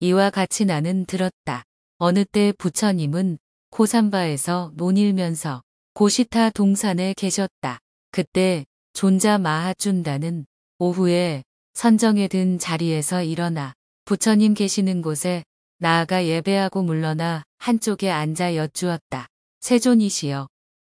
이와 같이 나는 들었다. 어느 때 부처님은 고산바에서 논일면서 고시타 동산에 계셨다. 그때 존자 마하준다는 오후에 선정에 든 자리에서 일어나 부처님 계시는 곳에 나아가 예배하고 물러나 한쪽에 앉아 여쭈었다. 세존이시여,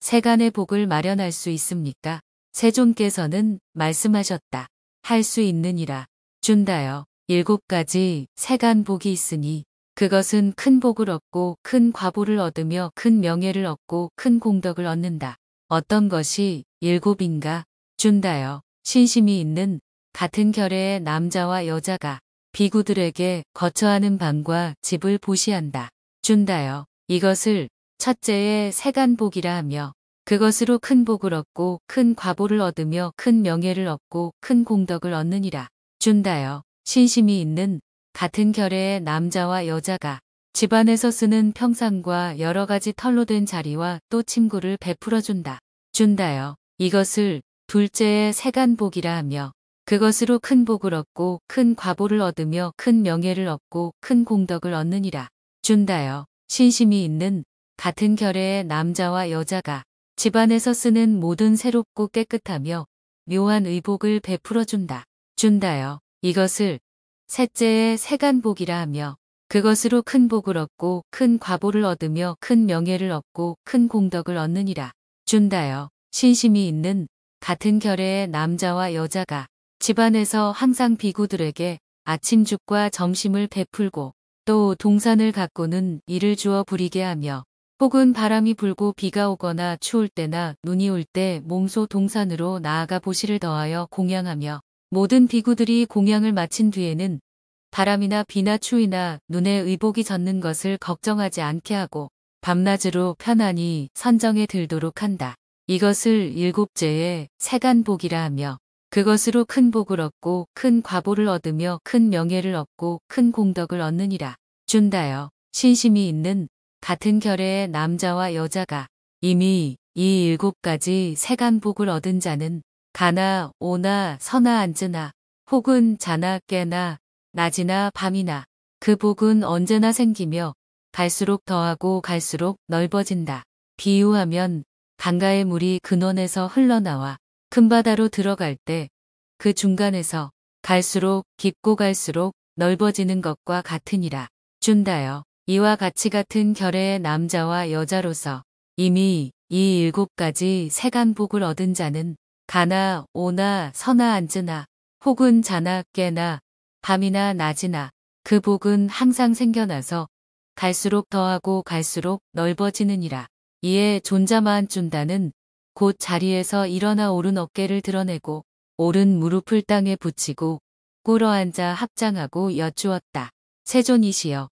세간의 복을 마련할 수 있습니까? 세존께서는 말씀하셨다. 할 수 있느니라. 준다여, 7가지 세간 복이 있으니 그것은 큰 복을 얻고 큰 과보를 얻으며 큰 명예를 얻고 큰 공덕을 얻는다. 어떤 것이 7인가? 준다여, 신심이 있는 같은 결의의 남자와 여자가 비구들에게 거처하는 방과 집을 보시한다. 준다여, 이것을 첫째의 세간복이라 하며 그것으로 큰 복을 얻고 큰 과보를 얻으며 큰 명예를 얻고 큰 공덕을 얻느니라. 준다여, 신심이 있는 같은 결의의 남자와 여자가 집안에서 쓰는 평상과 여러 가지 털로 된 자리와 또 침구를 베풀어 준다. 준다여, 이것을 둘째의 세간복이라 하며 그것으로 큰 복을 얻고 큰 과보를 얻으며 큰 명예를 얻고 큰 공덕을 얻느니라. 준다여, 신심이 있는 같은 결의의 남자와 여자가 집안에서 쓰는 모든 새롭고 깨끗하며 묘한 의복을 베풀어 준다. 준다여, 이것을 셋째의 세간복이라 하며 그것으로 큰 복을 얻고 큰 과보를 얻으며 큰 명예를 얻고 큰 공덕을 얻느니라. 준다여, 신심이 있는 같은 결의의 남자와 여자가 집안에서 항상 비구들에게 아침죽과 점심을 베풀고 또 동산을 가꾸는 일을 주어 부리게 하며 혹은 바람이 불고 비가 오거나 추울 때나 눈이 올 때 몸소 동산으로 나아가 보시를 더하여 공양하며 모든 비구들이 공양을 마친 뒤에는 바람이나 비나 추위나 눈에 의복이 젖는 것을 걱정하지 않게 하고 밤낮으로 편안히 선정에 들도록 한다. 이것을 7제의 세간복이라 하며 그것으로 큰 복을 얻고 큰 과보를 얻으며 큰 명예를 얻고 큰 공덕을 얻느니라. 준다여, 신심이 있는 같은 결의의 남자와 여자가 이미 이 7가지 세간복을 얻은 자는 가나 오나 서나 앉으나 혹은 자나 깨나 낮이나 밤이나 그 복은 언제나 생기며 갈수록 더하고 갈수록 넓어진다. 비유하면 강가의 물이 근원에서 흘러나와 큰 바다로 들어갈 때 그 중간에서 갈수록 깊고 갈수록 넓어지는 것과 같으니라. 준다여, 이와 같이 같은 결의의 남자와 여자로서 이미 이 7가지 세간복을 얻은 자는 가나 오나 서나 앉으나 혹은 자나 깨나 밤이나 낮이나 그 복은 항상 생겨나서 갈수록 더하고 갈수록 넓어지느니라. 이에 존자마한 준다는 곧 자리에서 일어나 오른 어깨를 드러내고 오른 무릎을 땅에 붙이고 꿇어앉아 합장하고 여쭈었다. 세존이시여,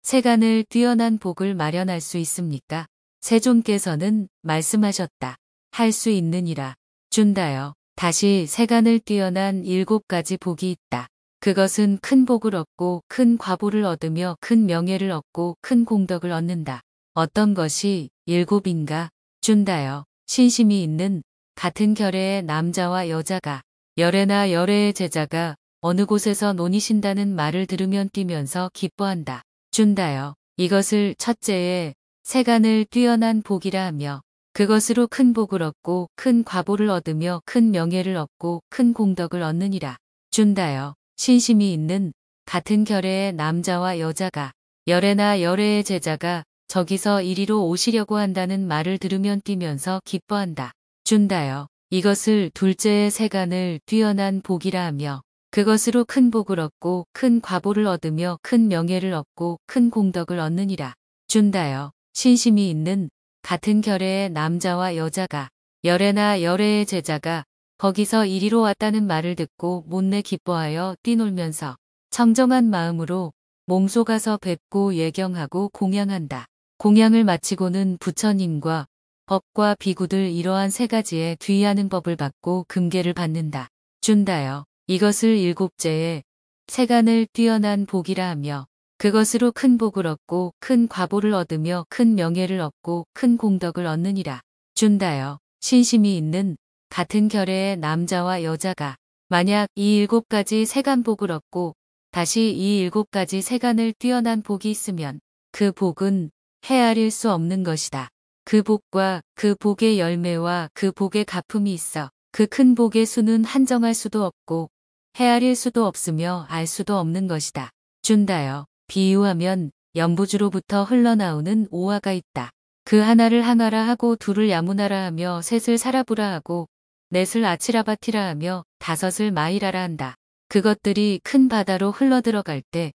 세간을 뛰어난 복을 마련할 수 있습니까? 세존께서는 말씀하셨다. 할 수 있느니라. 준다여, 다시 세간을 뛰어난 7가지 복이 있다. 그것은 큰 복을 얻고 큰 과보를 얻으며 큰 명예를 얻고 큰 공덕을 얻는다. 어떤 것이 7인가? 준다여, 신심이 있는 같은 결의의 남자와 여자가 열애나 열애의 제자가 어느 곳에서 논이신다는 말을 들으면 뛰면서 기뻐한다. 준다여, 이것을 첫째의 세간을 뛰어난 복이라 하며 그것으로 큰 복을 얻고 큰 과보를 얻으며 큰 명예를 얻고 큰 공덕을 얻느니라. 준다여, 신심이 있는 같은 결의의 남자와 여자가 열애나 열애의 제자가 저기서 이리로 오시려고 한다는 말을 들으면 뛰면서 기뻐한다. 준다여, 이것을 둘째의 세간을 뛰어난 복이라 하며 그것으로 큰 복을 얻고 큰 과보를 얻으며 큰 명예를 얻고 큰 공덕을 얻느니라. 준다여, 신심이 있는 같은 결의의 남자와 여자가 열애나 열애의 제자가 거기서 이리로 왔다는 말을 듣고 못내 기뻐하여 뛰놀면서 청정한 마음으로 몸소 가서 뵙고 예경하고 공양한다. 공양을 마치고는 부처님과 법과 비구들 이러한 3가지의 귀하는 법을 받고 금괴를 받는다. 준다여, 이것을 7제의 세간을 뛰어난 복이라 하며 그것으로 큰 복을 얻고 큰 과보를 얻으며 큰 명예를 얻고 큰 공덕을 얻느니라. 준다여, 신심이 있는 같은 결의의 남자와 여자가 만약 이 7가지 세간복을 얻고 다시 이 7가지 세간을 뛰어난 복이 있으면 그 복은 헤아릴 수 없는 것이다. 그 복과 그 복의 열매와 그 복의 갚음이 있어 그 큰 복의 수는 한정할 수도 없고 헤아릴 수도 없으며 알 수도 없는 것이다. 준다여. 비유하면 연부주로부터 흘러나오는 오화가 있다. 그 하나를 항아라 하고 둘을 야무나라 하며 셋을 사라부라 하고 넷을 아치라바티라 하며 다섯을 마이라라 한다. 그것들이 큰 바다로 흘러들어갈 때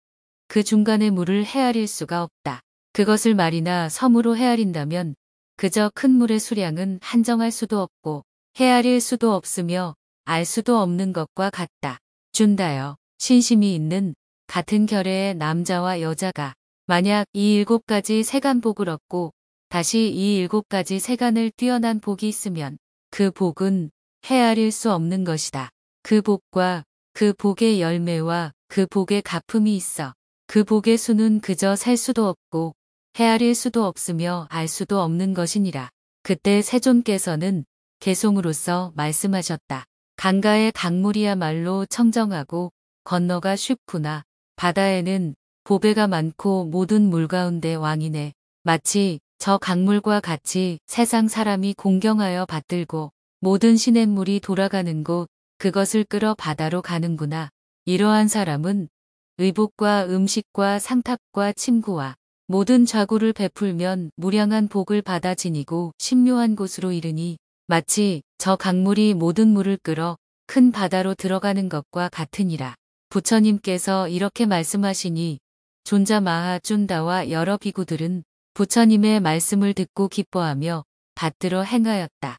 그 중간의 물을 헤아릴 수가 없다. 그것을 말이나 섬으로 헤아린다면 그저 큰 물의 수량은 한정할 수도 없고 헤아릴 수도 없으며 알 수도 없는 것과 같다. 준다여. 신심이 있는 같은 결의의 남자와 여자가 만약 이 7가지 세간복을 얻고 다시 이 7가지 세간을 뛰어난 복이 있으면 그 복은 헤아릴 수 없는 것이다. 그 복과 그 복의 열매와 그 복의 갚음이 있어 그 복의 수는 그저 셀 수도 없고 헤아릴 수도 없으며 알 수도 없는 것이니라. 그때 세존께서는 개송으로서 말씀하셨다. 강가의 강물이야말로 청정하고 건너가 쉽구나. 바다에는 보배가 많고 모든 물 가운데 왕이네. 마치 저 강물과 같이 세상 사람이 공경하여 받들고 모든 시냇물이 돌아가는 곳 그것을 끌어 바다로 가는구나. 이러한 사람은 의복과 음식과 상탁과 침구와 모든 좌구를 베풀면 무량한 복을 받아 지니고 신묘한 곳으로 이르니 마치 저 강물이 모든 물을 끌어 큰 바다로 들어가는 것과 같으니라. 부처님께서 이렇게 말씀하시니 존자 마하 쭌다와 여러 비구들은 부처님의 말씀을 듣고 기뻐하며 받들어 행하였다.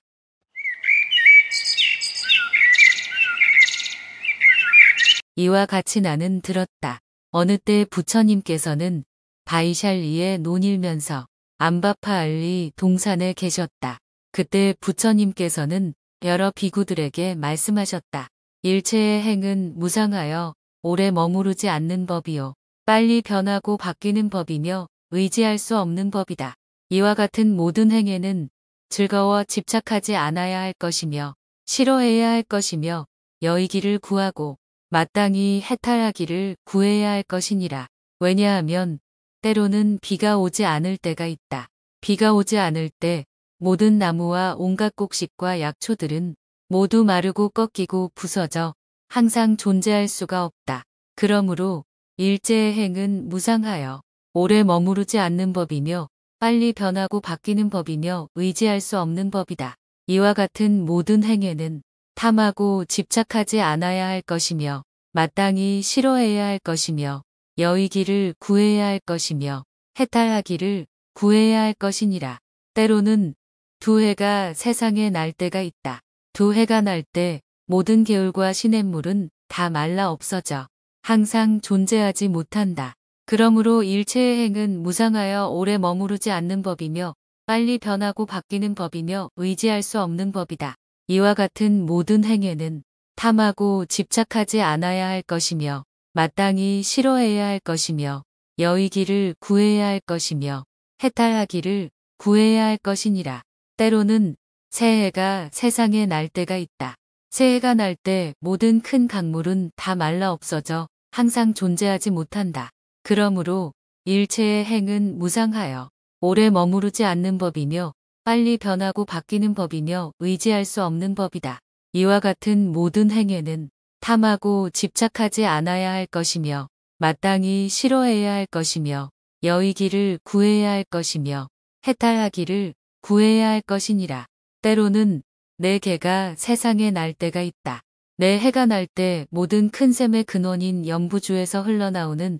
이와 같이 나는 들었다. 어느 때 부처님께서는 바이샬리에 논일면서 암바파알리 동산에 계셨다. 그때 부처님께서는 여러 비구들에게 말씀하셨다. 일체의 행은 무상하여 오래 머무르지 않는 법이요. 빨리 변하고 바뀌는 법이며 의지할 수 없는 법이다. 이와 같은 모든 행에는 즐거워 집착하지 않아야 할 것이며 싫어해야 할 것이며 여의기를 구하고 마땅히 해탈하기를 구해야 할 것이니라. 왜냐하면 때로는 비가 오지 않을 때가 있다. 비가 오지 않을 때 모든 나무와 온갖 곡식과 약초들은 모두 마르고 꺾이고 부서져 항상 존재할 수가 없다. 그러므로 일체의 행은 무상하여 오래 머무르지 않는 법이며 빨리 변하고 바뀌는 법이며 의지할 수 없는 법이다. 이와 같은 모든 행에는 탐하고 집착하지 않아야 할 것이며 마땅히 싫어해야 할 것이며 여의기를 구해야 할 것이며 해탈하기를 구해야 할 것이니라. 때로는 두 해가 세상에 날 때가 있다. 두 해가 날 때 모든 개울과 시냇물은 다 말라 없어져 항상 존재하지 못한다. 그러므로 일체의 행은 무상하여 오래 머무르지 않는 법이며 빨리 변하고 바뀌는 법이며 의지할 수 없는 법이다. 이와 같은 모든 행에는 탐하고 집착하지 않아야 할 것이며 마땅히 싫어해야 할 것이며 여의기를 구해야 할 것이며 해탈하기를 구해야 할 것이니라. 때로는 새해가 세상에 날 때가 있다. 새해가 날 때 모든 큰 강물은 다 말라 없어져 항상 존재하지 못한다. 그러므로 일체의 행은 무상하여 오래 머무르지 않는 법이며 빨리 변하고 바뀌는 법이며 의지할 수 없는 법이다. 이와 같은 모든 행에는 탐하고 집착하지 않아야 할 것이며 마땅히 싫어해야 할 것이며 여의기를 구해야 할 것이며 해탈하기를 구해야 할 것이니라. 때로는 내 개가 세상에 날 때가 있다. 내 해가 날 때 모든 큰 샘의 근원인 연부주에서 흘러나오는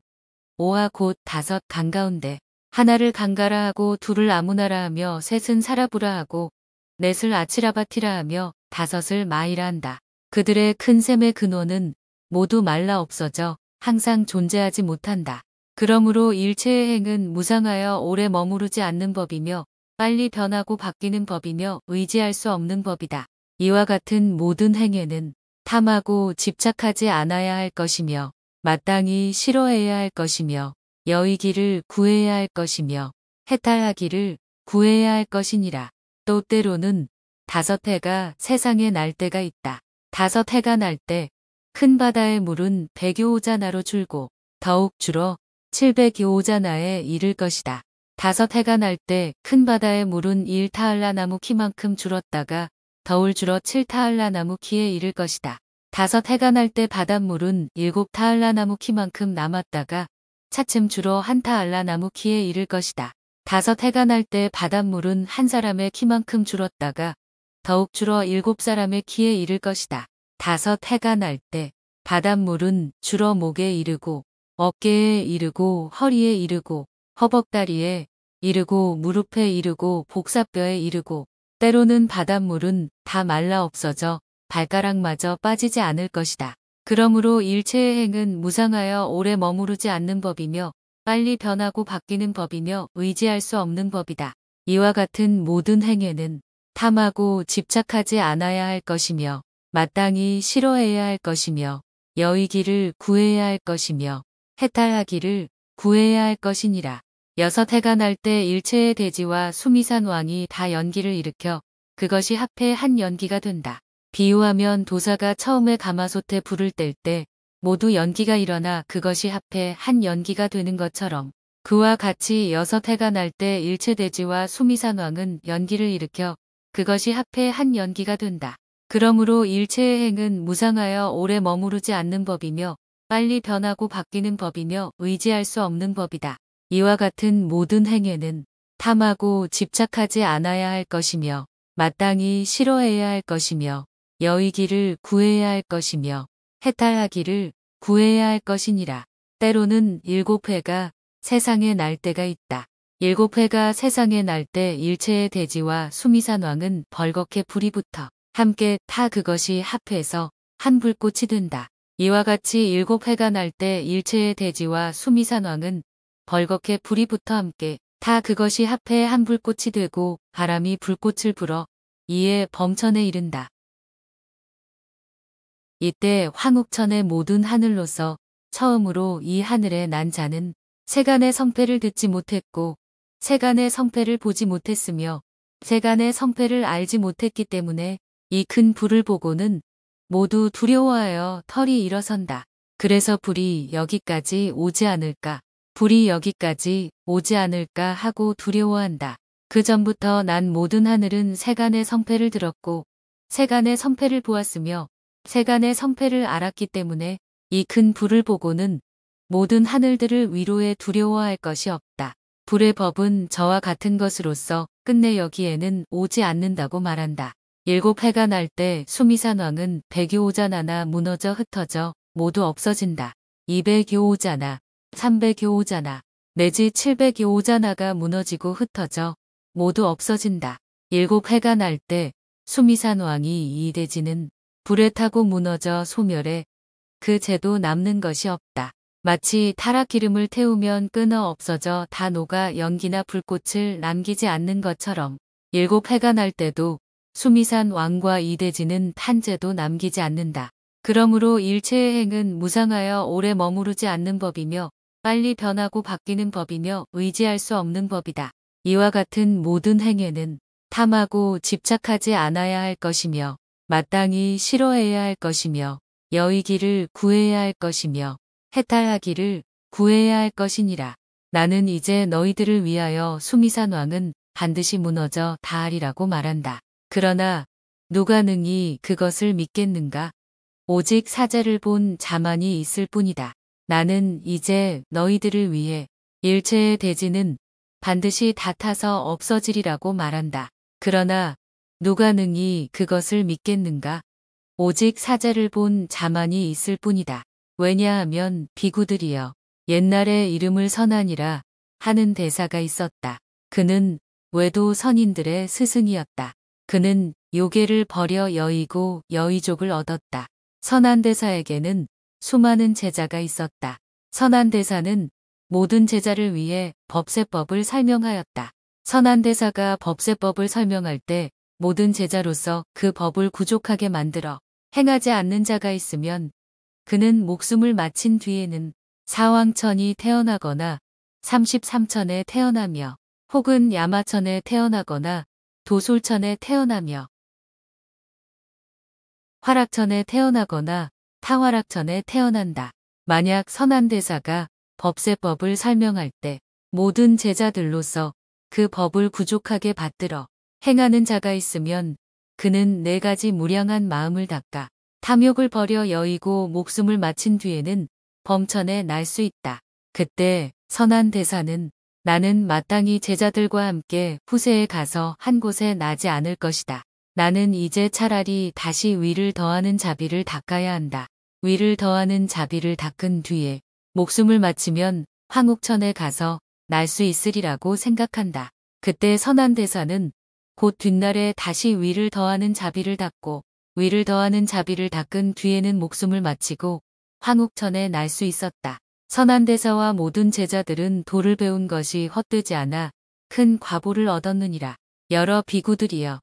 오와 곧 다섯 강 가운데 하나를 강가라 하고 둘을 아무나라 하며 셋은 사라부라 하고 넷을 아치라바티라 하며 다섯을 마이라 한다. 그들의 큰 샘의 근원은 모두 말라 없어져 항상 존재하지 못한다. 그러므로 일체의 행은 무상하여 오래 머무르지 않는 법이며 빨리 변하고 바뀌는 법이며 의지할 수 없는 법이다. 이와 같은 모든 행에는 탐하고 집착하지 않아야 할 것이며 마땅히 싫어해야 할 것이며 여의기를 구해야 할 것이며 해탈하기를 구해야 할 것이니라. 또 때로는 다섯 해가 세상에 날 때가 있다. 다섯 해가 날 때 큰 바다의 물은 백여오자나로 줄고 더욱 줄어 700요오자나에 이를 것이다. 5해가 날 때 큰 바다의 물은 1타알라나무 키만큼 줄었다가 더울 줄어 7타알라나무 키에 이를 것이다. 5해가 날 때 바닷물은 7타알라나무 키만큼 남았다가 차츰 줄어 1타알라나무 키에 이를 것이다. 5해가 날 때 바닷물은 한 사람의 키만큼 줄었다가 더욱 줄어 7사람의 키에 이를 것이다. 5해가 날 때 바닷물은 줄어 목에 이르고 어깨에 이르고 허리에 이르고 허벅다리에 이르고 무릎에 이르고 복사뼈에 이르고 때로는 바닷물은 다 말라 없어져 발가락마저 빠지지 않을 것이다. 그러므로 일체의 행은 무상하여 오래 머무르지 않는 법이며 빨리 변하고 바뀌는 법이며 의지할 수 없는 법이다. 이와 같은 모든 행에는 탐하고 집착하지 않아야 할 것이며 마땅히 싫어해야 할 것이며 여의기를 구해야 할 것이며 해탈하기를 구해야 할 것이니라. 6해가 날 때 일체의 대지와 수미산 왕이 다 연기를 일으켜 그것이 합해 한 연기가 된다. 비유하면 도사가 처음에 가마솥에 불을 뗄 때 모두 연기가 일어나 그것이 합해 한 연기가 되는 것처럼 그와 같이 6해가 날 때 일체 대지와 수미산 왕은 연기를 일으켜 그것이 합해 한 연기가 된다. 그러므로 일체의 행은 무상하여 오래 머무르지 않는 법이며 빨리 변하고 바뀌는 법이며 의지할 수 없는 법이다. 이와 같은 모든 행에는 탐하고 집착하지 않아야 할 것이며 마땅히 싫어해야 할 것이며 여의기를 구해야 할 것이며 해탈하기를 구해야 할 것이니라. 때로는 7해가 세상에 날 때가 있다. 7해가 세상에 날 때 일체의 대지와 수미산 왕은 벌겋게 불이 붙어 함께 타 그것이 합해서 한 불꽃이 된다. 이와 같이 7해가 날 때 일체의 대지와 수미산 왕은 벌겋게 불이 붙어 함께 타 그것이 합해 한 불꽃이 되고 바람이 불꽃을 불어 이에 범천에 이른다. 이때 황욱천의 모든 하늘로서 처음으로 이 하늘에 난 자는 세간의 성패를 듣지 못했고 세간의 성패를 보지 못했으며 세간의 성패를 알지 못했기 때문에 이 큰 불을 보고는 모두 두려워하여 털이 일어선다. 그래서 불이 여기까지 오지 않을까, 불이 여기까지 오지 않을까 하고 두려워한다. 그 전부터 난 모든 하늘은 세간의 성패를 들었고 세간의 성패를 보았으며 세간의 성패를 알았기 때문에 이 큰 불을 보고는 모든 하늘들을 위로해 두려워할 것이 없다. 불의 법은 저와 같은 것으로서 끝내 여기에는 오지 않는다고 말한다. 7해가 날 때 수미산 왕은 100요오자나나 무너져 흩어져 모두 없어진다. 200요오자나, 300요오자나, 내지 700요오자나가 무너지고 흩어져 모두 없어진다. 7해가 날 때 수미산 왕이 이 대지는 불에 타고 무너져 소멸해 그 재도 남는 것이 없다. 마치 타락기름을 태우면 끊어 없어져 다 녹아 연기나 불꽃을 남기지 않는 것처럼 7해가 날 때도 수미산 왕과 이대지는 탄재도 남기지 않는다. 그러므로 일체의 행은 무상하여 오래 머무르지 않는 법이며 빨리 변하고 바뀌는 법이며 의지할 수 없는 법이다. 이와 같은 모든 행에는 탐하고 집착하지 않아야 할 것이며 마땅히 싫어해야 할 것이며 여의기를 구해야 할 것이며 해탈하기를 구해야 할 것이니라. 나는 이제 너희들을 위하여 수미산 왕은 반드시 무너져 다하리라고 말한다. 그러나 누가 능히 그것을 믿겠는가? 오직 사자를 본 자만이 있을 뿐이다. 나는 이제 너희들을 위해 일체의 대지는 반드시 다 타서 없어지리라고 말한다. 그러나 누가 능히 그것을 믿겠는가? 오직 사자를 본 자만이 있을 뿐이다. 왜냐하면 비구들이여 옛날에 이름을 선하니라 하는 대사가 있었다. 그는 외도 선인들의 스승이었다. 그는 요괴를 버려 여의고 여의족을 얻었다. 선한 대사에게는 수많은 제자가 있었다. 선한 대사는 모든 제자를 위해 법세법을 설명하였다. 선한 대사가 법세법을 설명할 때 모든 제자로서 그 법을 구족하게 만들어 행하지 않는 자가 있으면 그는 목숨을 마친 뒤에는 사왕천이 태어나거나 33천에 태어나며 혹은 야마천에 태어나거나 도솔천에 태어나며 화락천에 태어나거나 타화락천에 태어난다. 만약 선한 대사가 법세법을 설명할 때 모든 제자들로서 그 법을 구족하게 받들어 행하는 자가 있으면 그는 네 가지 무량한 마음을 닦아 탐욕을 버려 여의고 목숨을 마친 뒤에는 범천에 날 수 있다. 그때 선한 대사는 나는 마땅히 제자들과 함께 후세에 가서 한 곳에 나지 않을 것이다. 나는 이제 차라리 다시 위를 더하는 자비를 닦아야 한다. 위를 더하는 자비를 닦은 뒤에 목숨을 마치면 황옥천에 가서 날 수 있으리라고 생각한다. 그때 선한 대사는 곧 뒷날에 다시 위를 더하는 자비를 닦고 위를 더하는 자비를 닦은 뒤에는 목숨을 마치고 황옥천에 날 수 있었다. 선한 대사와 모든 제자들은 도를 배운 것이 헛되지 않아 큰 과보를 얻었느니라. 여러 비구들이여,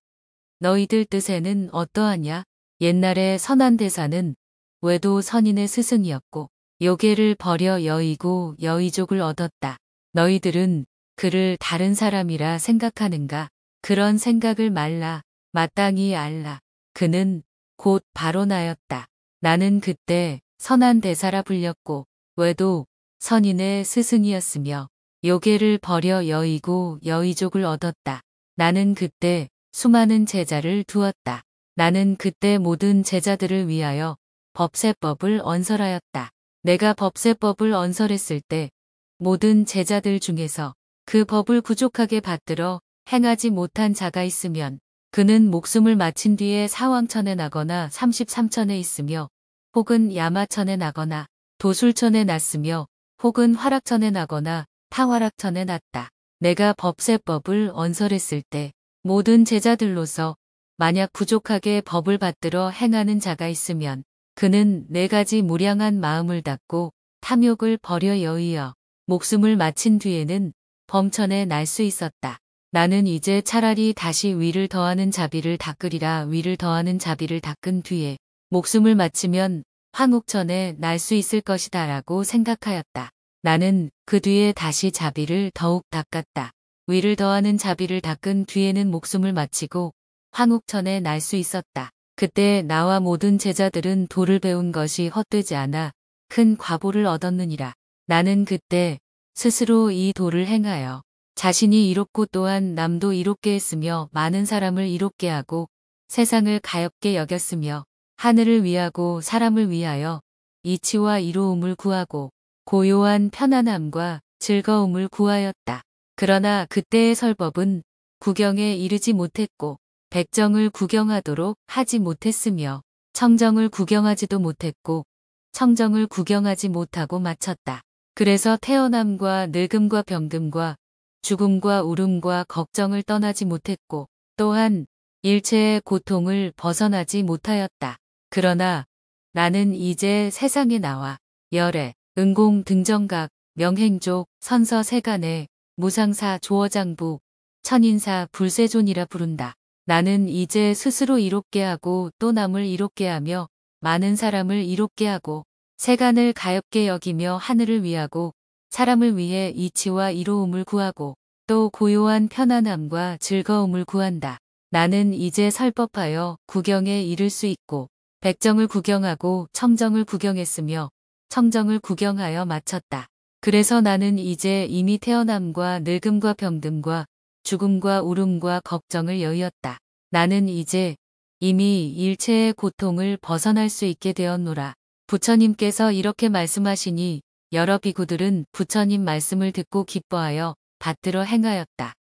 너희들 뜻에는 어떠하냐? 옛날에 선한 대사는 외도 선인의 스승이었고 요괴를 버려 여의고 여의족을 얻었다. 너희들은 그를 다른 사람이라 생각하는가? 그런 생각을 말라. 마땅히 알라. 그는 곧 바로 나였다. 나는 그때 선한 대사라 불렸고 외도 선인의 스승이었으며 요괴를 버려 여의고 여의족을 얻었다. 나는 그때 수많은 제자를 두었다. 나는 그때 모든 제자들을 위하여 법세법을 언설하였다. 내가 법세법을 언설했을 때 모든 제자들 중에서 그 법을 구족하게 받들어 행하지 못한 자가 있으면 그는 목숨을 마친 뒤에 사왕천에 나거나 33천에 있으며 혹은 야마천에 나거나 도술천에 났으며 혹은 화락천에 나거나 타화락천에 났다. 내가 법세법을 언설했을 때 모든 제자들로서 만약 부족하게 법을 받들어 행하는 자가 있으면 그는 네 가지 무량한 마음을 닫고 탐욕을 버려 여의어 목숨을 마친 뒤에는 범천에 날 수 있었다. 나는 이제 차라리 다시 위를 더하는 자비를 닦으리라. 위를 더하는 자비를 닦은 뒤에 목숨을 마치면 황옥천에 날 수 있을 것이다 라고 생각하였다. 나는 그 뒤에 다시 자비를 더욱 닦았다. 위를 더하는 자비를 닦은 뒤에는 목숨을 마치고 황옥천에 날 수 있었다. 그때 나와 모든 제자들은 도를 배운 것이 헛되지 않아 큰 과보를 얻었느니라. 나는 그때 스스로 이 도를 행하여 자신이 이롭고 또한 남도 이롭게 했으며 많은 사람을 이롭게 하고 세상을 가엾게 여겼으며 하늘을 위하고 사람을 위하여 이치와 이로움을 구하고 고요한 편안함과 즐거움을 구하였다. 그러나 그때의 설법은 구경에 이르지 못했고 백정을 구경하도록 하지 못했으며 청정을 구경하지도 못했고 청정을 구경하지 못하고 마쳤다. 그래서 태어남과 늙음과 병듦과 죽음과 울음과 걱정을 떠나지 못했고 또한 일체의 고통을 벗어나지 못하였다. 그러나 나는 이제 세상에 나와 열애, 은공, 등정각, 명행족, 선서, 세간에, 무상사, 조어장부, 천인사, 불세존이라 부른다. 나는 이제 스스로 이롭게 하고 또 남을 이롭게 하며 많은 사람을 이롭게 하고 세간을 가엾게 여기며 하늘을 위하고 사람을 위해 이치와 이로움을 구하고 또 고요한 편안함과 즐거움을 구한다. 나는 이제 설법하여 구경에 이를 수 있고 백정을 구경하고 청정을 구경했으며 청정을 구경하여 마쳤다. 그래서 나는 이제 이미 태어남과 늙음과 병듦과 죽음과 울음과 걱정을 여의었다. 나는 이제 이미 일체의 고통을 벗어날 수 있게 되었노라. 부처님께서 이렇게 말씀하시니 여러 비구들은 부처님 말씀을 듣고 기뻐하여 받들어 행하였다.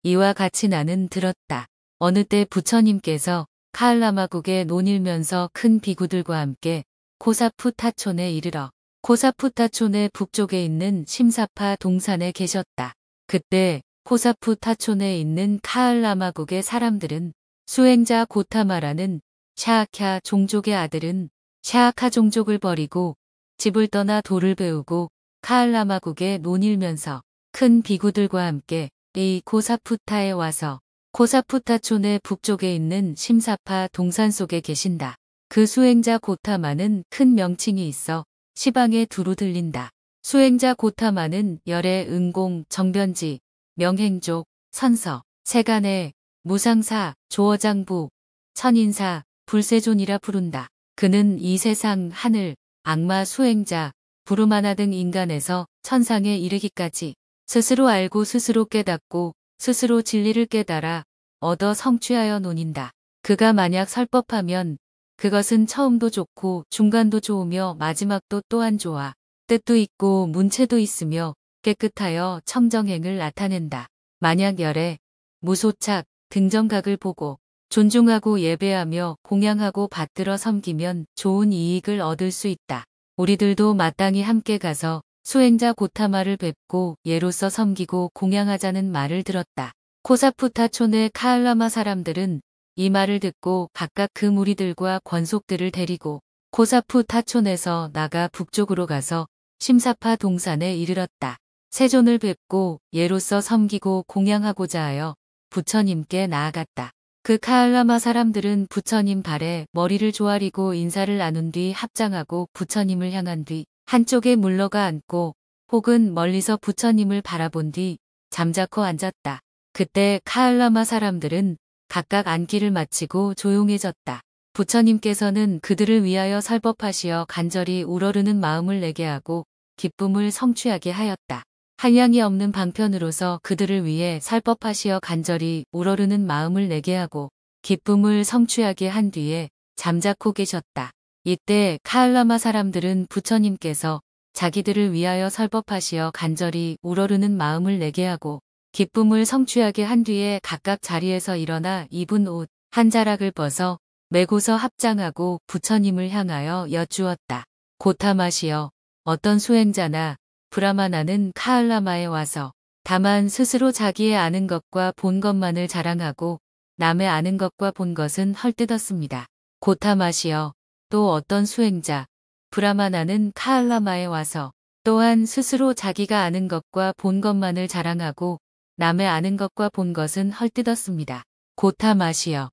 이와 같이 나는 들었다. 어느 때 부처님께서 카알라마국에 논일면서 큰 비구들과 함께 코사푸타촌에 이르러 코사푸타촌의 북쪽에 있는 심사파 동산에 계셨다. 그때 코사푸타촌에 있는 카알라마국의 사람들은 수행자 고타마라는 샤아캬 종족의 아들은 샤아카 종족을 버리고 집을 떠나 도를 배우고 카알라마국에 논일면서 큰 비구들과 함께 이 코사푸타에 와서 코사푸타촌의 북쪽에 있는 심사파 동산 속에 계신다. 그 수행자 고타마는 큰 명칭이 있어 시방에 두루 들린다. 수행자 고타마는 열애, 은공, 정변지, 명행족, 선서, 세간에, 무상사, 조어장부, 천인사, 불세존이라 부른다. 그는 이 세상 하늘, 악마 수행자, 부르마나 등 인간에서 천상에 이르기까지 스스로 알고 스스로 깨닫고 스스로 진리를 깨달아 얻어 성취하여 논인다. 그가 만약 설법하면 그것은 처음도 좋고 중간도 좋으며 마지막도 또한 좋아. 뜻도 있고 문체도 있으며 깨끗하여 청정행을 나타낸다. 만약 열애, 무소착, 등정각을 보고 존중하고 예배하며 공양하고 받들어 섬기면 좋은 이익을 얻을 수 있다. 우리들도 마땅히 함께 가서 수행자 고타마를 뵙고 예로서 섬기고 공양하자는 말을 들었다. 코사푸타촌의 카알라마 사람들은 이 말을 듣고 각각 그 무리들과 권속들을 데리고 코사푸타촌에서 나가 북쪽으로 가서 심사파 동산에 이르렀다. 세존을 뵙고 예로서 섬기고 공양하고자 하여 부처님께 나아갔다. 그 카알라마 사람들은 부처님 발에 머리를 조아리고 인사를 나눈 뒤 합장하고 부처님을 향한 뒤 한쪽에 물러가 앉고 혹은 멀리서 부처님을 바라본 뒤 잠자코 앉았다. 그때 카알라마 사람들은 각각 앉기를 마치고 조용해졌다. 부처님께서는 그들을 위하여 설법하시어 간절히 우러르는 마음을 내게 하고 기쁨을 성취하게 하였다. 한량이 없는 방편으로서 그들을 위해 설법하시어 간절히 우러르는 마음을 내게 하고 기쁨을 성취하게 한 뒤에 잠자코 계셨다. 이때 카알라마 사람들은 부처님께서 자기들을 위하여 설법하시어 간절히 우러르는 마음을 내게 하고 기쁨을 성취하게 한 뒤에 각각 자리에서 일어나 입은 옷 한 자락을 벗어 메고서 합장하고 부처님을 향하여 여쭈었다. 고타마시여, 어떤 수행자나 브라마나는 카알라마에 와서 다만 스스로 자기의 아는 것과 본 것만을 자랑하고 남의 아는 것과 본 것은 헐뜯었습니다. 고타마시여, 또 어떤 수행자 브라마나는 카알라마에 와서 또한 스스로 자기가 아는 것과 본 것만을 자랑하고 남의 아는 것과 본 것은 헐뜯었습니다. 고타마시여,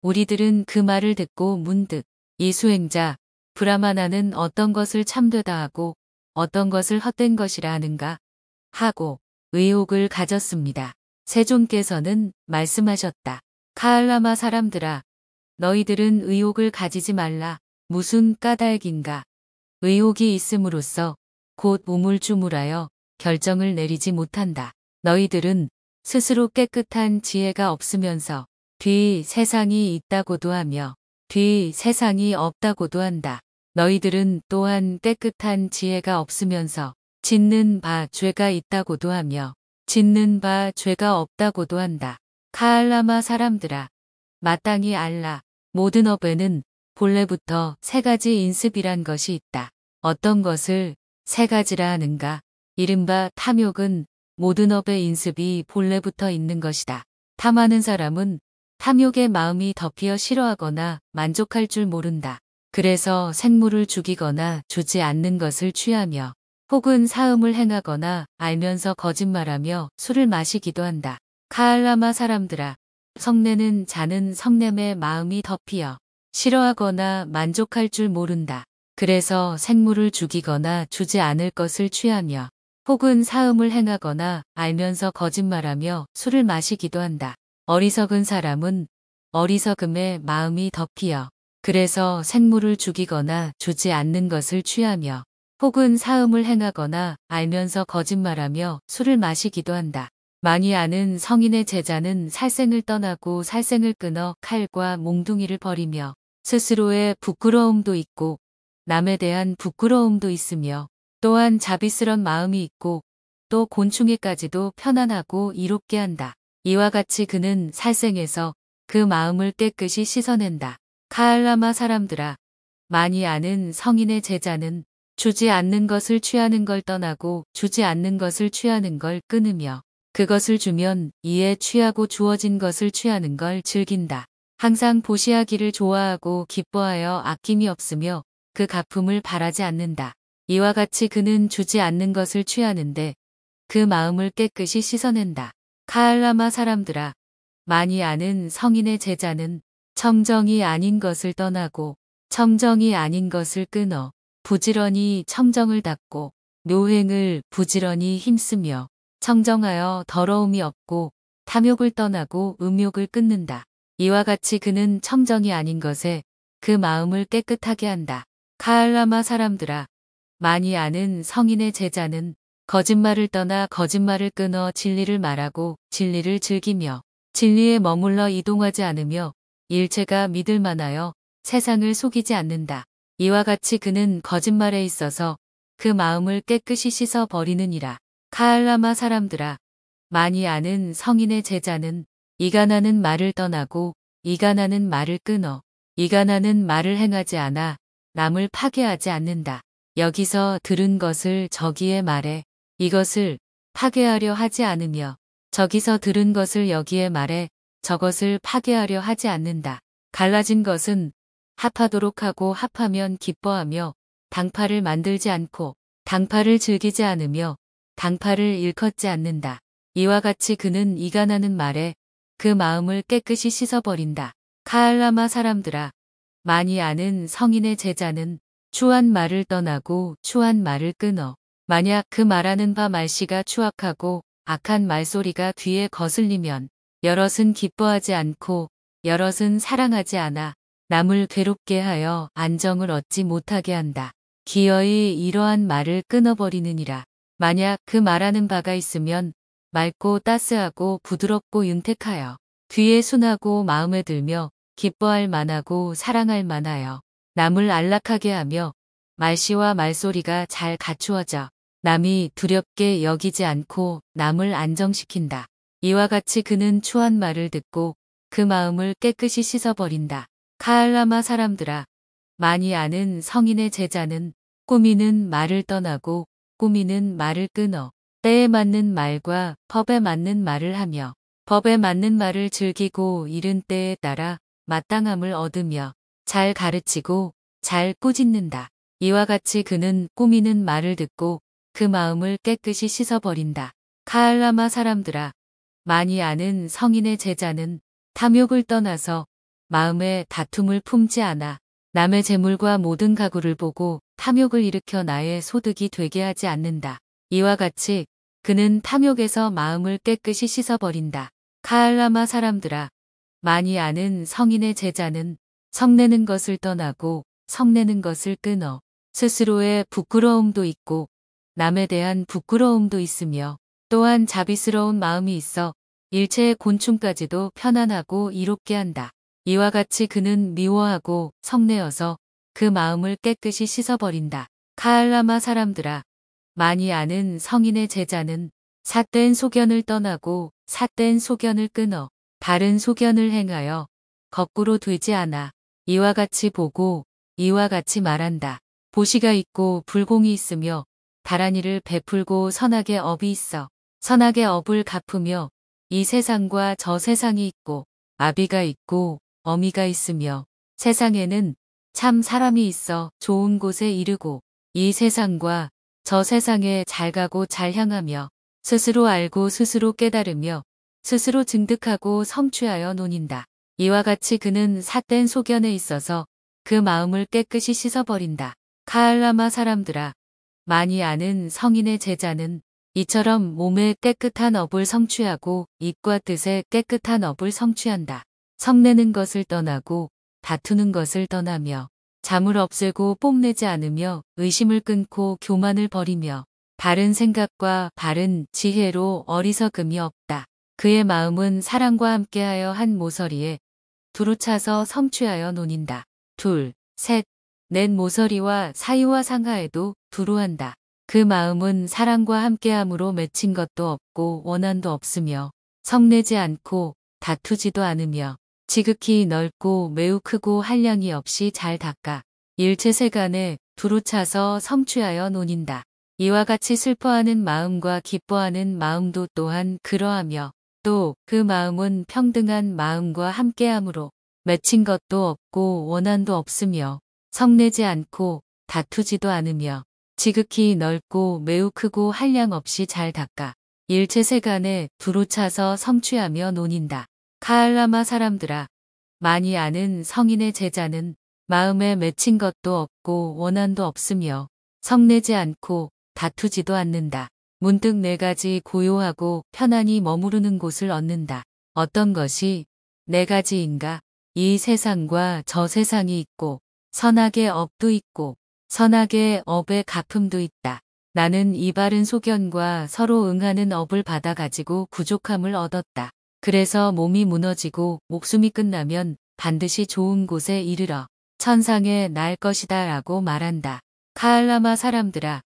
우리들은 그 말을 듣고 문득 이 수행자 브라마나는 어떤 것을 참되다 하고 어떤 것을 헛된 것이라 하는가 하고 의혹을 가졌습니다. 세존께서는 말씀하셨다. 카알라마 사람들아, 너희들은 의혹을 가지지 말라. 무슨 까닭인가. 의혹이 있음으로써 곧 우물쭈물하여 결정을 내리지 못한다. 너희들은 스스로 깨끗한 지혜가 없으면서 뒤 세상이 있다고도 하며 뒤 세상이 없다고도 한다. 너희들은 또한 깨끗한 지혜가 없으면서 짓는 바 죄가 있다고도 하며 짓는 바 죄가 없다고도 한다. 카알라마 사람들아, 마땅히 알라. 모든 업에는 본래부터 세 가지 인습이란 것이 있다. 어떤 것을 세 가지라 하는가? 이른바 탐욕은 모든 업의 인습이 본래부터 있는 것이다. 탐하는 사람은 탐욕의 마음이 덮여 싫어하거나 만족할 줄 모른다. 그래서 생물을 죽이거나 주지 않는 것을 취하며 혹은 사음을 행하거나 알면서 거짓말하며 술을 마시기도 한다. 카알라마 사람들아, 성내는 자는 성냄의 마음이 덮여 싫어하거나 만족할 줄 모른다. 그래서 생물을 죽이거나 주지 않을 것을 취하며 혹은 사음을 행하거나 알면서 거짓말하며 술을 마시기도 한다. 어리석은 사람은 어리석음에 마음이 덮여 그래서 생물을 죽이거나 주지 않는 것을 취하며 혹은 사음을 행하거나 알면서 거짓말하며 술을 마시기도 한다. 많이 아는 성인의 제자는 살생을 떠나고 살생을 끊어 칼과 몽둥이를 버리며 스스로의 부끄러움도 있고 남에 대한 부끄러움도 있으며 또한 자비스런 마음이 있고 또 곤충에까지도 편안하고 이롭게 한다. 이와 같이 그는 살생에서 그 마음을 깨끗이 씻어낸다. 카알라마 사람들아, 많이 아는 성인의 제자는 주지 않는 것을 취하는 걸 떠나고 주지 않는 것을 취하는 걸 끊으며 그것을 주면 이에 취하고 주어진 것을 취하는 걸 즐긴다. 항상 보시하기를 좋아하고 기뻐하여 아낌이 없으며 그 갚음을 바라지 않는다. 이와 같이 그는 주지 않는 것을 취하는데 그 마음을 깨끗이 씻어낸다. 카알라마 사람들아, 많이 아는 성인의 제자는 청정이 아닌 것을 떠나고 청정이 아닌 것을 끊어 부지런히 청정을 닦고 묘행을 부지런히 힘쓰며 청정하여 더러움이 없고 탐욕을 떠나고 음욕을 끊는다. 이와 같이 그는 청정이 아닌 것에 그 마음을 깨끗하게 한다. 카알라마 사람들아, 많이 아는 성인의 제자는 거짓말을 떠나 거짓말을 끊어 진리를 말하고 진리를 즐기며 진리에 머물러 이동하지 않으며 일체가 믿을 만하여 세상을 속이지 않는다. 이와 같이 그는 거짓말에 있어서 그 마음을 깨끗이 씻어 버리느니라. 카알라마 사람들아, 많이 아는 성인의 제자는 이간하는 말을 떠나고 이간하는 말을 끊어 이간하는 말을 행하지 않아 남을 파괴하지 않는다. 여기서 들은 것을 저기에 말해 이것을 파괴하려 하지 않으며 저기서 들은 것을 여기에 말해 저것을 파괴하려 하지 않는다. 갈라진 것은 합하도록 하고 합하면 기뻐하며 당파를 만들지 않고 당파를 즐기지 않으며 당파를 일컫지 않는다. 이와 같이 그는 이간하는 말에 그 마음을 깨끗이 씻어버린다. 카알라마 사람들아, 많이 아는 성인의 제자는 추한 말을 떠나고 추한 말을 끊어 만약 그 말하는 바 말씨가 추악하고 악한 말소리가 뒤에 거슬리면 여럿은 기뻐하지 않고 여럿은 사랑하지 않아 남을 괴롭게 하여 안정을 얻지 못하게 한다. 기어이 이러한 말을 끊어버리느니라. 만약 그 말하는 바가 있으면 맑고 따스하고 부드럽고 윤택하여 귀에 순하고 마음에 들며 기뻐할 만하고 사랑할 만하여 남을 안락하게 하며 말씨와 말소리가 잘 갖추어져 남이 두렵게 여기지 않고 남을 안정시킨다. 이와 같이 그는 추한 말을 듣고 그 마음을 깨끗이 씻어버린다. 카알라마 사람들아, 많이 아는 성인의 제자는 꾸미는 말을 떠나고 꾸미는 말을 끊어 때에 맞는 말과 법에 맞는 말을 하며 법에 맞는 말을 즐기고 이른 때에 따라 마땅함을 얻으며 잘 가르치고 잘 꾸짖는다. 이와 같이 그는 꾸미는 말을 듣고 그 마음을 깨끗이 씻어버린다. 카알라마 사람들아, 많이 아는 성인의 제자는 탐욕을 떠나서 마음에 다툼을 품지 않아 남의 재물과 모든 가구를 보고 탐욕을 일으켜 나의 소득이 되게 하지 않는다. 이와 같이 그는 탐욕에서 마음을 깨끗이 씻어버린다. 카알라마 사람들아, 많이 아는 성인의 제자는 성내는 것을 떠나고 성내는 것을 끊어 스스로의 부끄러움도 있고 남에 대한 부끄러움도 있으며 또한 자비스러운 마음이 있어 일체의 곤충까지도 편안하고 이롭게 한다. 이와 같이 그는 미워하고 성내어서 그 마음을 깨끗이 씻어버린다. 카알라마 사람들아, 많이 아는 성인의 제자는 삿된 소견을 떠나고 삿된 소견을 끊어 바른 소견을 행하여 거꾸로 되지 않아 이와 같이 보고 이와 같이 말한다. 보시가 있고 불공이 있으며 바란 이를 베풀고 선하게 업이 있어 선하게 업을 갚으며 이 세상과 저 세상이 있고 아비가 있고 어미가 있으며 세상에는 참 사람이 있어 좋은 곳에 이르고 이 세상과 저 세상에 잘 가고 잘 향하며 스스로 알고 스스로 깨달으며 스스로 증득하고 성취하여 논인다. 이와 같이 그는 삿된 소견에 있어서 그 마음을 깨끗이 씻어버린다. 카알라마 사람들아, 많이 아는 성인의 제자는 이처럼 몸의 깨끗한 업을 성취하고 입과 뜻의 깨끗한 업을 성취한다. 성내는 것을 떠나고 다투는 것을 떠나며 잠을 없애고 뽐내지 않으며 의심을 끊고 교만을 버리며 바른 생각과 바른 지혜로 어리석음이 없다. 그의 마음은 사랑과 함께하여 한 모서리에 두루 차서 성취하여 논인다. 둘, 셋, 넷 모서리와 사이와 상하에도 두루 한다. 그 마음은 사랑과 함께함으로 맺힌 것도 없고 원한도 없으며 성내지 않고 다투지도 않으며 지극히 넓고 매우 크고 한량이 없이 잘 닦아 일체 세간에 두루 차서 성취하여 논인다. 이와 같이 슬퍼하는 마음과 기뻐하는 마음도 또한 그러하며 또 그 마음은 평등한 마음과 함께함으로 맺힌 것도 없고 원한도 없으며 성내지 않고 다투지도 않으며 지극히 넓고 매우 크고 한량 없이 잘 닦아 일체 세간에 두루 차서 성취하며 논인다. 카알라마 사람들아, 많이 아는 성인의 제자는 마음에 맺힌 것도 없고 원한도 없으며 성내지 않고 다투지도 않는다. 문득 네 가지 고요하고 편안히 머무르는 곳을 얻는다. 어떤 것이 네 가지인가? 이 세상과 저 세상이 있고 선악의 업도 있고 선악의 업의 갚음도 있다. 나는 이 바른 소견과 서로 응하는 업을 받아가지고 부족함을 얻었다. 그래서 몸이 무너지고 목숨이 끝나면 반드시 좋은 곳에 이르러 천상에 날 것이다 라고 말한다. 카알라마 사람들아,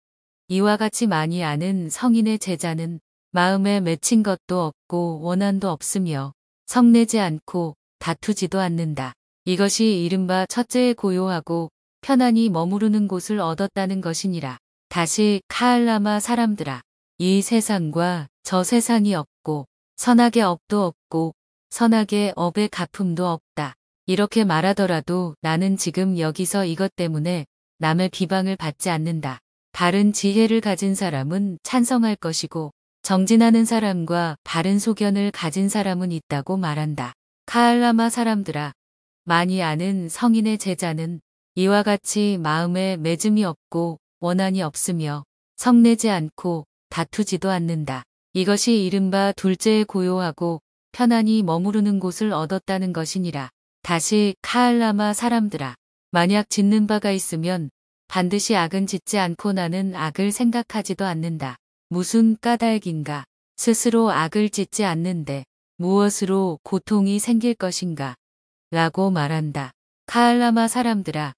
이와 같이 많이 아는 성인의 제자는 마음에 맺힌 것도 없고 원한도 없으며 성내지 않고 다투지도 않는다. 이것이 이른바 첫째의 고요하고 편안히 머무르는 곳을 얻었다는 것이니라. 다시 카알라마 사람들아, 이 세상과 저 세상이 없고 선악의 업도 없고 선악의 업의 갚음도 없다. 이렇게 말하더라도 나는 지금 여기서 이것 때문에 남의 비방을 받지 않는다. 바른 지혜를 가진 사람은 찬성할 것이고 정진하는 사람과 바른 소견을 가진 사람은 있다고 말한다. 카알라마 사람들아, 많이 아는 성인의 제자는 이와 같이 마음에 맺음이 없고 원한이 없으며 성내지 않고 다투지도 않는다. 이것이 이른바 둘째의 고요하고 편안히 머무르는 곳을 얻었다는 것이니라. 다시 카알라마 사람들아, 만약 짓는 바가 있으면 반드시 악은 짓지 않고 나는 악을 생각하지도 않는다. 무슨 까닭인가? 스스로 악을 짓지 않는데 무엇으로 고통이 생길 것인가? 라고 말한다. 카알라마 사람들아,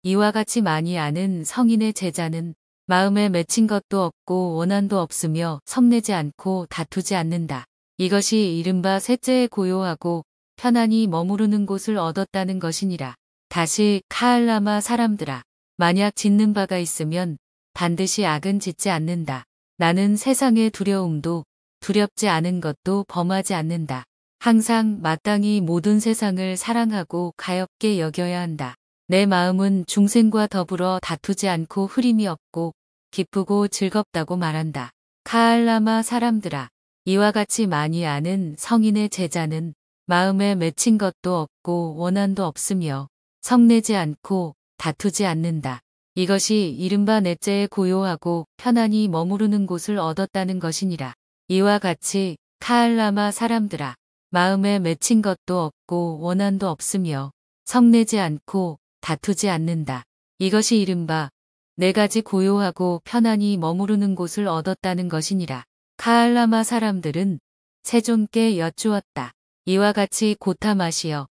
이와 같이 많이 아는 성인의 제자는 마음에 맺힌 것도 없고 원한도 없으며 성내지 않고 다투지 않는다. 이것이 이른바 셋째의 고요하고 편안히 머무르는 곳을 얻었다는 것이니라. 다시 카알라마 사람들아, 만약 짓는 바가 있으면 반드시 악은 짓지 않는다. 나는 세상의 두려움도 두렵지 않은 것도 범하지 않는다. 항상 마땅히 모든 세상을 사랑하고 가엾게 여겨야 한다. 내 마음은 중생과 더불어 다투지 않고 흐림이 없고 기쁘고 즐겁다고 말한다. 카알라마 사람들아, 이와 같이 많이 아는 성인의 제자는 마음에 맺힌 것도 없고 원한도 없으며 성내지 않고 다투지 않는다. 이것이 이른바 넷째의 고요하고 편안히 머무르는 곳을 얻었다는 것이니라. 이와 같이 카알라마 사람들아, 마음에 맺힌 것도 없고 원한도 없으며 성내지 않고 다투지 않는다. 이것이 이른바 네 가지 고요하고 편안히 머무르는 곳을 얻었다는 것이니라. 카알라마 사람들은 세존께 여쭈었다. 이와 같이 고타마시여,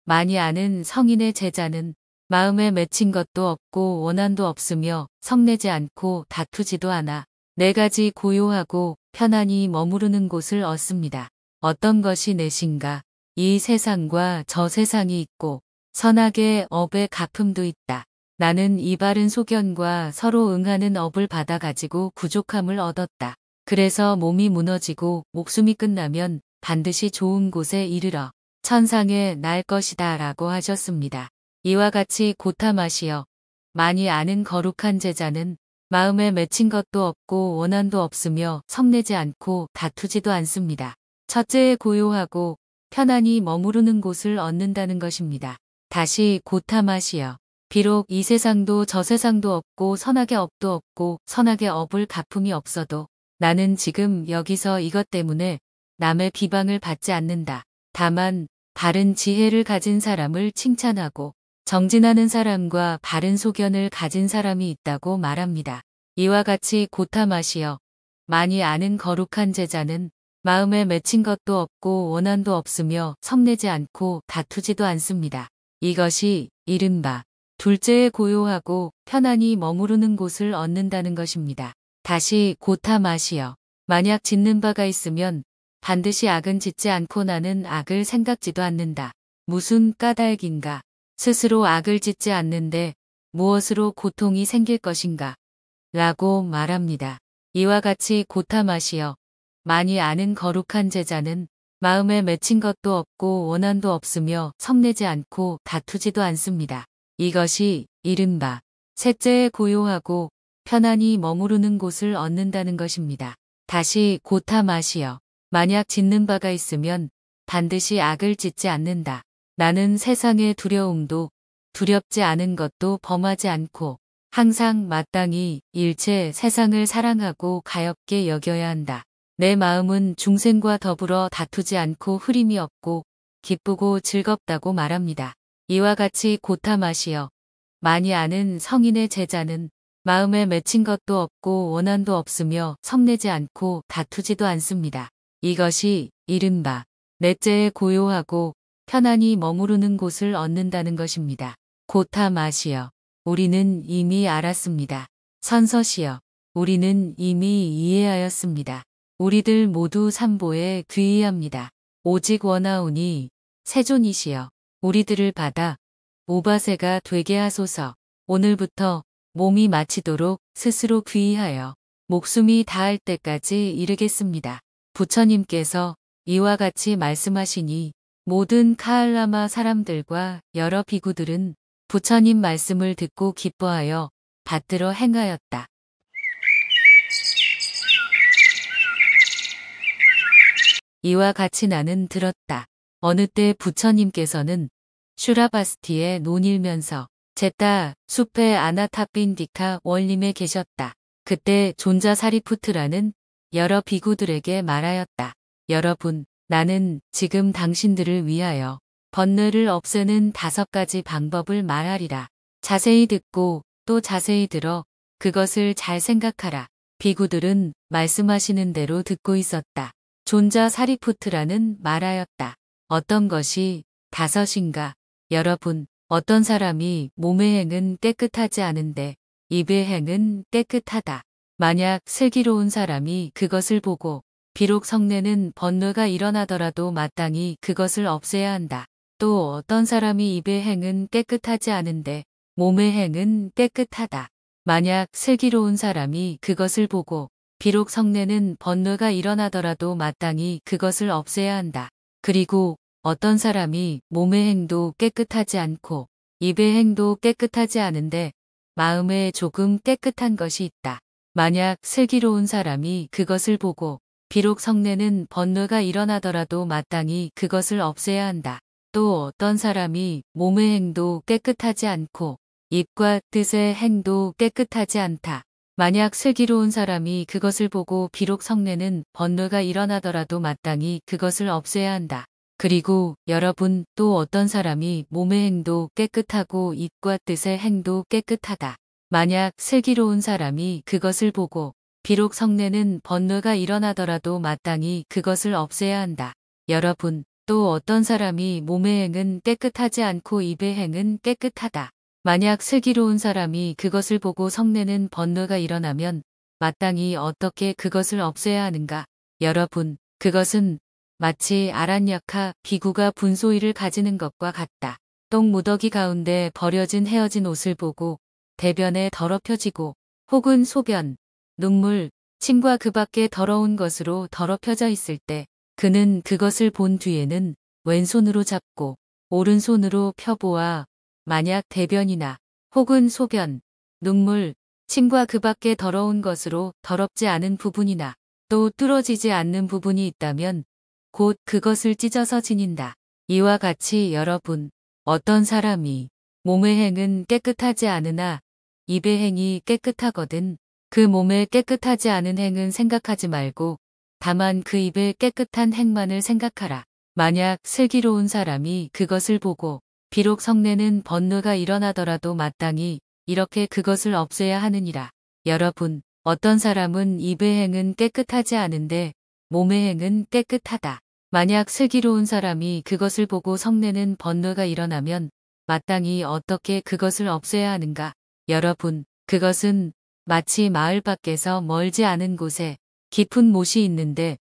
많이 아는 성인의 제자는 마음에 맺힌 것도 없고 원한도 없으며 성내지 않고 다투지도 않아 네 가지 고요하고 편안히 머무르는 곳을 얻습니다. 어떤 것이 넷인가? 이 세상과 저 세상이 있고 선악의 업의 갚음도 있다. 나는 이 바른 소견과 서로 응하는 업을 받아가지고 부족함을 얻었다. 그래서 몸이 무너지고 목숨이 끝나면 반드시 좋은 곳에 이르러 천상에 날 것이다 라고 하셨습니다. 이와 같이 고타마시여, 많이 아는 거룩한 제자는 마음에 맺힌 것도 없고 원한도 없으며 성내지 않고 다투지도 않습니다. 첫째의 고요하고 편안히 머무르는 곳을 얻는다는 것입니다. 다시 고타마시여, 비록 이 세상도 저 세상도 없고 선악의 업도 없고 선악의 업을 갚음이 없어도 나는 지금 여기서 이것 때문에 남의 비방을 받지 않는다. 다만 바른 지혜를 가진 사람을 칭찬하고 정진하는 사람과 바른 소견을 가진 사람이 있다고 말합니다. 이와 같이 고타마시여, 많이 아는 거룩한 제자는 마음에 맺힌 것도 없고 원한도 없으며 성내지 않고 다투지도 않습니다. 이것이 이른바 둘째의 고요하고 편안히 머무르는 곳을 얻는다는 것입니다. 다시 고타마시여, 만약 짓는 바가 있으면 반드시 악은 짓지 않고 나는 악을 생각지도 않는다. 무슨 까닭인가? 스스로 악을 짓지 않는데 무엇으로 고통이 생길 것인가? 라고 말합니다. 이와 같이 고타마시여, 많이 아는 거룩한 제자는 마음에 맺힌 것도 없고 원한도 없으며 성내지 않고 다투지도 않습니다. 이것이 이른바 셋째의 고요하고 편안히 머무르는 곳을 얻는다는 것입니다. 다시 고타마시여, 만약 짓는 바가 있으면 반드시 악을 짓지 않는다. 나는 세상의 두려움도 두렵지 않은 것도 범하지 않고 항상 마땅히 일체 세상을 사랑하고 가엾게 여겨야 한다. 내 마음은 중생과 더불어 다투지 않고 흐림이 없고 기쁘고 즐겁다고 말합니다. 이와 같이 고타마시여 많이 아는 성인의 제자는 마음에 맺힌 것도 없고 원한도 없으며 성내지 않고 다투지도 않습니다. 이것이 이른바 넷째에 고요하고 편안히 머무르는 곳을 얻는다는 것입니다. 고타마시여 우리는 이미 알았습니다. 선서시여 우리는 이미 이해하였습니다. 우리들 모두 삼보에 귀의합니다. 오직 원하오니 세존이시여 우리들을 받아 오바세가 되게 하소서. 오늘부터 몸이 마치도록 스스로 귀의하여 목숨이 다할 때까지 이르겠습니다. 부처님께서 이와 같이 말씀하시니 모든 카알라마 사람들과 여러 비구들은 부처님 말씀을 듣고 기뻐하여 받들어 행하였다. 이와 같이 나는 들었다. 어느 때 부처님께서는 슈라바스티에 논일면서 제타 숲의 아나타핀디카 원림에 계셨다. 그때 존자 사리푸트라는 여러 비구들에게 말하였다. 여러분, 나는 지금 당신들을 위하여 번뇌를 없애는 5가지 방법을 말하리라. 자세히 듣고 또 자세히 들어 그것을 잘 생각하라. 비구들은 말씀하시는 대로 듣고 있었다. 존자 사리푸트라는 말하였다. 어떤 것이 5인가? 여러분, 어떤 사람이 몸의 행은 깨끗하지 않은데 입의 행은 깨끗하다. 만약 슬기로운 사람이 그것을 보고 비록 성내는 번뇌가 일어나더라도 마땅히 그것을 없애야 한다. 또 어떤 사람이 입의 행은 깨끗하지 않은데 몸의 행은 깨끗하다. 만약 슬기로운 사람이 그것을 보고 비록 성내는 번뇌가 일어나더라도 마땅히 그것을 없애야 한다. 그리고 어떤 사람이 몸의 행도 깨끗하지 않고 입의 행도 깨끗하지 않은데 마음에 조금 깨끗한 것이 있다. 만약 슬기로운 사람이 그것을 보고 비록 성내는 번뇌가 일어나더라도 마땅히 그것을 없애야 한다. 또 어떤 사람이 몸의 행도 깨끗하지 않고 입과 뜻의 행도 깨끗하지 않다. 만약 슬기로운 사람이 그것을 보고 비록 성내는 번뇌가 일어나더라도 마땅히 그것을 없애야 한다. 그리고 여러분 또 어떤 사람이 몸의 행도 깨끗하고 입과 뜻의 행도 깨끗하다. 만약 슬기로운 사람이 그것을 보고 비록 성내는 번뇌가 일어나더라도 마땅히 그것을 없애야 한다. 여러분 또 어떤 사람이 몸의 행은 깨끗하지 않고 입의 행은 깨끗하다. 만약 슬기로운 사람이 그것을 보고 성내는 번뇌가 일어나면 마땅히 어떻게 그것을 없애야 하는가? 여러분, 그것은 마치 아란야카 비구가 분소위를 가지는 것과 같다. 똥무더기 가운데 버려진 헤어진 옷을 보고 대변에 더럽혀지고 혹은 소변, 눈물, 침과 그 밖에 더러운 것으로 더럽혀져 있을 때 그는 그것을 본 뒤에는 왼손으로 잡고 오른손으로 펴보아 만약 대변이나 혹은 소변, 눈물, 침과 그 밖에 더러운 것으로 더럽지 않은 부분이나 또 뚫어지지 않는 부분이 있다면 곧 그것을 찢어서 지닌다. 이와 같이 여러분, 어떤 사람이 몸의 행은 깨끗하지 않으나 입의 행이 깨끗하거든 그 몸에 깨끗하지 않은 행은 생각하지 말고 다만 그 입의 깨끗한 행만을 생각하라. 만약 슬기로운 사람이 그것을 보고 비록 성내는 번뇌가 일어나더라도 마땅히 이렇게 그것을 없애야 하느니라. 여러분, 어떤 사람은 입의 행은 깨끗하지 않은데 몸의 행은 깨끗하다. 만약 슬기로운 사람이 그것을 보고 성내는 번뇌가 일어나면 마땅히 어떻게 그것을 없애야 하는가? 여러분, 그것은 마치 마을 밖에서 멀지 않은 곳에 깊은 못이 있는데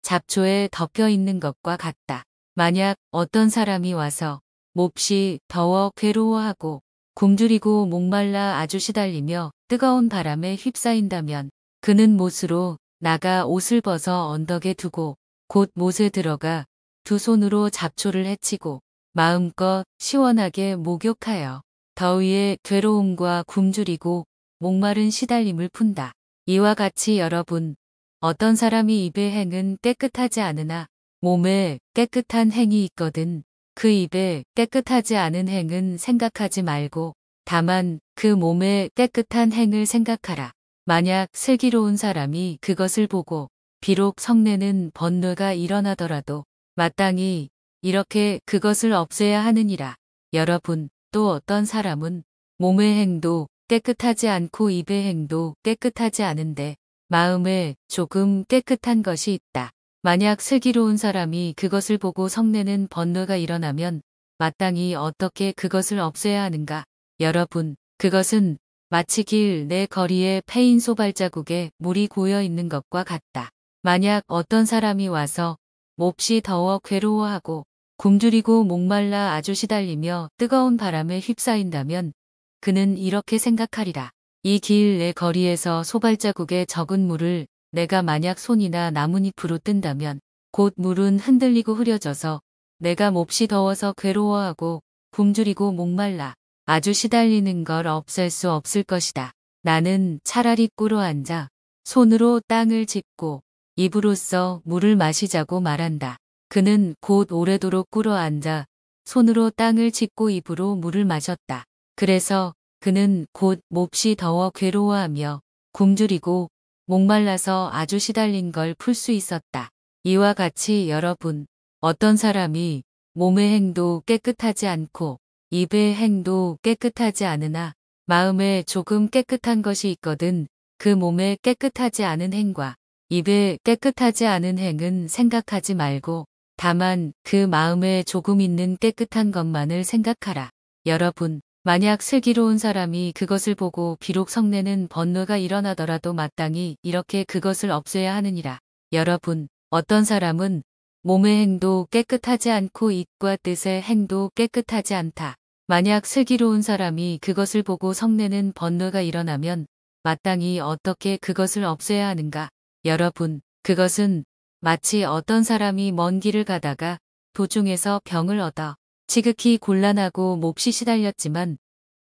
잡초에 덮여 있는 것과 같다. 만약 어떤 사람이 와서 몹시 더워 괴로워하고 굶주리고 목말라 아주 시달리며 뜨거운 바람에 휩싸인다면 그는 못으로 나가 옷을 벗어 언덕에 두고 곧 못에 들어가 두 손으로 잡초를 헤치고 마음껏 시원하게 목욕하여 더위에 괴로움과 굶주리고 목마른 시달림을 푼다. 이와 같이 여러분, 어떤 사람이 입의 행은 깨끗하지 않으나 몸에 깨끗한 행이 있거든 그 입에 깨끗하지 않은 행은 생각하지 말고 다만 그 몸에 깨끗한 행을 생각하라. 만약 슬기로운 사람이 그것을 보고 비록 성내는 번뇌가 일어나더라도 마땅히 이렇게 그것을 없애야 하느니라. 여러분, 또 어떤 사람은 몸의 행도 깨끗하지 않고 입의 행도 깨끗하지 않은데 마음에 조금 깨끗한 것이 있다. 만약 슬기로운 사람이 그것을 보고 성내는 번뇌가 일어나면 마땅히 어떻게 그것을 없애야 하는가? 여러분, 그것은 마치 길 내 거리에 패인 소발자국에 물이 고여 있는 것과 같다. 만약 어떤 사람이 와서 몹시 더워 괴로워하고 굶주리고 목말라 아주 시달리며 뜨거운 바람에 휩싸인다면 그는 이렇게 생각하리라. 이 길 내 거리에서 소발자국에 적은 물을 내가 만약 손이나 나뭇잎으로 뜬다면 곧 물은 흔들리고 흐려져서 내가 몹시 더워서 괴로워하고 굶주리고 목말라 아주 시달리는 걸 없앨 수 없을 것이다. 나는 차라리 꿇어 앉아 손으로 땅을 짚고 입으로써 물을 마시자고 말한다. 그는 곧 오래도록 꿇어 앉아 손으로 땅을 짚고 입으로 물을 마셨다. 그래서 그는 곧 몹시 더워 괴로워하며 굶주리고 목말라서 아주 시달린 걸 풀 수 있었다. 이와 같이 여러분, 어떤 사람이 몸의 행도 깨끗하지 않고 입의 행도 깨끗하지 않으나 마음에 조금 깨끗한 것이 있거든 그 몸에 깨끗하지 않은 행과 입에 깨끗하지 않은 행은 생각하지 말고 다만 그 마음에 조금 있는 깨끗한 것만을 생각하라. 여러분, 만약 슬기로운 사람이 그것을 보고 비록 성내는 번뇌가 일어나더라도 마땅히 이렇게 그것을 없애야 하느니라. 여러분, 어떤 사람은 몸의 행도 깨끗하지 않고 입과 뜻의 행도 깨끗하지 않다. 만약 슬기로운 사람이 그것을 보고 성내는 번뇌가 일어나면 마땅히 어떻게 그것을 없애야 하는가? 여러분, 그것은 마치 어떤 사람이 먼 길을 가다가 도중에서 병을 얻어 지극히 곤란하고 몹시 시달렸지만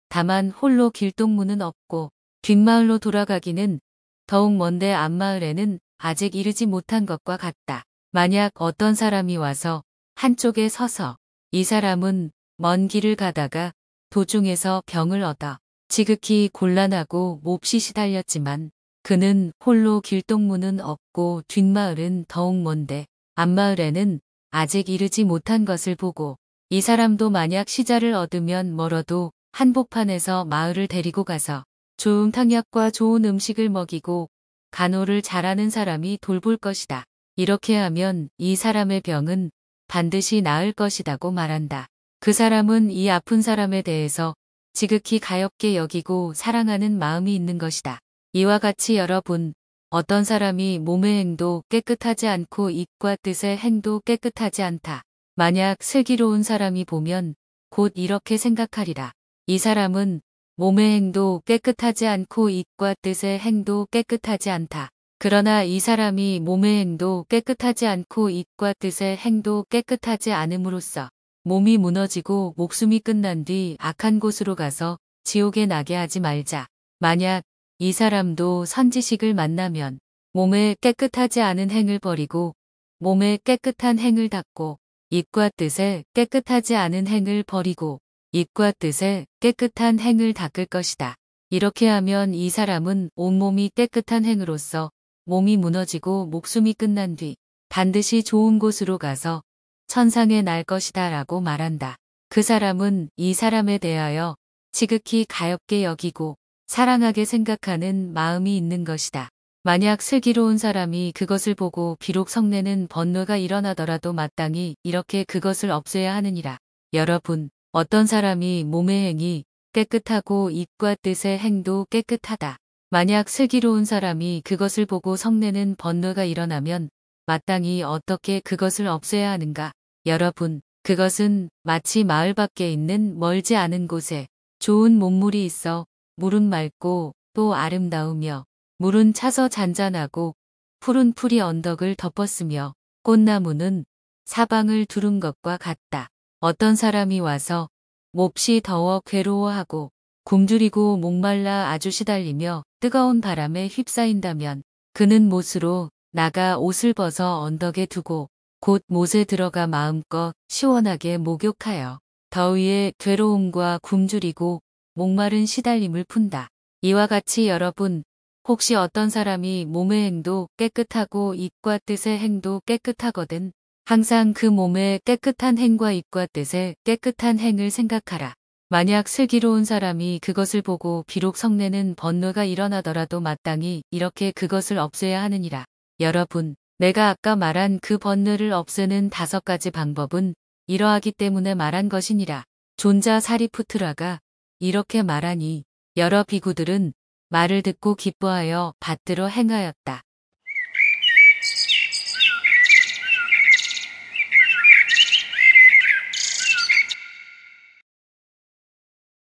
다만 홀로 길동무는 없고 뒷마을로 돌아가기는 더욱 먼데 앞마을에는 아직 이르지 못한 것과 같다. 만약 어떤 사람이 와서 한쪽에 서서 이 사람은 먼 길을 가다가 도중에서 병을 얻어 지극히 곤란하고 몹시 시달렸지만 그는 홀로 길동무는 없고 뒷마을은 더욱 먼데 앞마을에는 아직 이르지 못한 것을 보고 이 사람도 만약 시자를 얻으면 멀어도 한복판에서 마을을 데리고 가서 좋은 탕약과 좋은 음식을 먹이고 간호를 잘하는 사람이 돌볼 것이다. 이렇게 하면 이 사람의 병은 반드시 나을 것이라고 말한다. 그 사람은 이 아픈 사람에 대해서 지극히 가엾게 여기고 사랑하는 마음이 있는 것이다. 이와 같이 여러분, 어떤 사람이 몸의 행도 깨끗하지 않고 입과 뜻의 행도 깨끗하지 않다. 만약 슬기로운 사람이 보면 곧 이렇게 생각하리라. 이 사람은 몸의 행도 깨끗하지 않고 입과 뜻의 행도 깨끗하지 않다. 그러나 이 사람이 몸의 행도 깨끗하지 않고 입과 뜻의 행도 깨끗하지 않음으로써 몸이 무너지고 목숨이 끝난 뒤 악한 곳으로 가서 지옥에 나게 하지 말자. 만약 이 사람도 선지식을 만나면 몸에 깨끗하지 않은 행을 버리고 몸에 깨끗한 행을 닦고 입과 뜻에 깨끗하지 않은 행을 버리고 입과 뜻에 깨끗한 행을 닦을 것이다. 이렇게 하면 이 사람은 온몸이 깨끗한 행으로써 몸이 무너지고 목숨이 끝난 뒤 반드시 좋은 곳으로 가서 천상에 날 것이다 라고 말한다. 그 사람은 이 사람에 대하여 지극히 가엾게 여기고 사랑하게 생각하는 마음이 있는 것이다. 만약 슬기로운 사람이 그것을 보고 비록 성내는 번뇌가 일어나더라도 마땅히 이렇게 그것을 없애야 하느니라. 여러분, 어떤 사람이 몸의 행이 깨끗하고 입과 뜻의 행도 깨끗하다. 만약 슬기로운 사람이 그것을 보고 성내는 번뇌가 일어나면 마땅히 어떻게 그것을 없애야 하는가? 여러분, 그것은 마치 마을 밖에 있는 멀지 않은 곳에 좋은 몬물이 있어 물은 맑고 또 아름다우며 물은 차서 잔잔하고 푸른 풀이 언덕을 덮었으며 꽃나무는 사방을 두른 것과 같다. 어떤 사람이 와서 몹시 더워 괴로워하고 굶주리고 목말라 아주 시달리며 뜨거운 바람에 휩싸인다면 그는 못으로 나가 옷을 벗어 언덕에 두고 곧 못에 들어가 마음껏 시원하게 목욕하여 더위에 괴로움과 굶주리고 목마른 시달림을 푼다. 이와 같이 여러분, 혹시 어떤 사람이 몸의 행도 깨끗하고 입과 뜻의 행도 깨끗하거든 항상 그 몸의 깨끗한 행과 입과 뜻의 깨끗한 행을 생각하라. 만약 슬기로운 사람이 그것을 보고 비록 성내는 번뇌가 일어나더라도 마땅히 이렇게 그것을 없애야 하느니라. 여러분, 내가 아까 말한 그 번뇌를 없애는 5가지 방법은 이러하기 때문에 말한 것이니라. 존자 사리푸트라가 이렇게 말하니 여러 비구들은 말을 듣고 기뻐하여 받들어 행하였다.